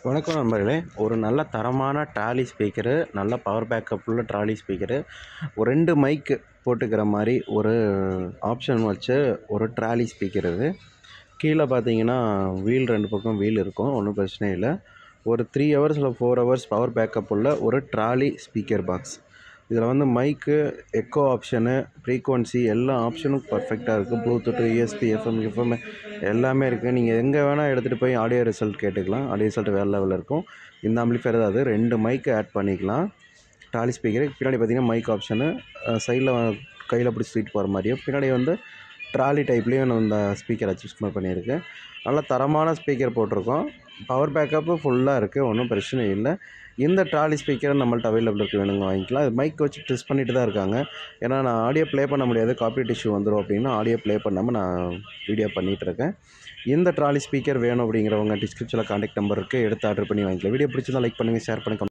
வணக்கம் நண்பர்களே. ஒரு நல்ல தரமான ட்ராலி ஸ்பீக்கரு, நல்ல பவர் பேக்கப் உள்ள ட்ராலி ஸ்பீக்கரு, ஒரு 2 மைக்கு போட்டுக்கிற மாரி ஒரு ஆப்ஷன் வச்ச ஒரு ட்ராலி ஸ்பீக்கர் இது. கீழ பார்த்தீங்கன்னா, வீல் 2 பக்கம் வீல் இருக்கும். ஒண்ணும் பிரச்சனை இல்ல. ஒரு 3 ஹவர்ஸ் இல்ல 4 ஹவர்ஸ் பவர் பேக்கப் உள்ள ஒரு ட்ராலி ஸ்பீக்கர் பாக்ஸ். இதில் வந்து மைக்கு, எக்கோ ஆப்ஷனு, ஃப்ரீக்வன்சி எல்லா ஆப்ஷனும் பர்ஃபெக்ட்டாக இருக்குது. ப்ளூடூத், யூஎஸ்பி, எஃப்எம் எல்லாமே இருக்குது. நீங்கள் எங்கே வேணால் எடுத்துகிட்டு போய் ஆடியோ ரிசல்ட் கேட்டுக்கலாம். ஆடியோ ரிசல்ட் வேறு லெவலில் இருக்கும். இந்த ஆம்பிளிஃபையர் தான் அது. 2 மைக்கு ஆட் பண்ணிக்கலாம். ட்ராலி ஸ்பீக்கரு பின்னாடி பார்த்தீங்கன்னா மைக் ஆப்ஷனு, சைடில் கையில் பிடிச்சி தூக்கிட்டு போகிற மாதிரியும், பின்னாடி வந்து ட்ராலி டைப்லேயும் இந்த ஸ்பீக்கர் அட்ஜஸ்ட்மெண்ட் பண்ணியிருக்கு. நல்ல தரமான ஸ்பீக்கர் போட்டிருக்கோம். பவர் பேக்கப்பு ஃபுல்லாக இருக்குது. ஒன்றும் பிரச்சனை இல்லை. இந்த ட்ராலி ஸ்பீக்கர் நம்மள்ட்ட அவைலபிள் இருக்குது. வேணுங்க வாங்கிக்கலாம். அது மைக் வச்சு டெஸ்ட் பண்ணிட்டு தான் இருக்காங்க. ஏன்னா நான் ஆடியோ ப்ளே பண்ண முடியாது, காப்பிரைட் இஷ்யூ வந்துடும் அப்படின்னா ஆடியோ ப்ளே பண்ணாமல் நான் வீடியோ பண்ணிகிட்ருக்கேன். இந்த ட்ராலி ஸ்பீக்கர் வேணும் அப்படிங்கிறவங்க டிஸ்கிரிப்ஷனில் கான்டாக்ட் நம்பர் இருக்குது. எடுத்து ஆர்டர் பண்ணி வாங்கிக்கலாம். வீடியோ பிடிச்சிருந்தா லைக் பண்ணுங்கள், ஷேர் பண்ணுங்கள்.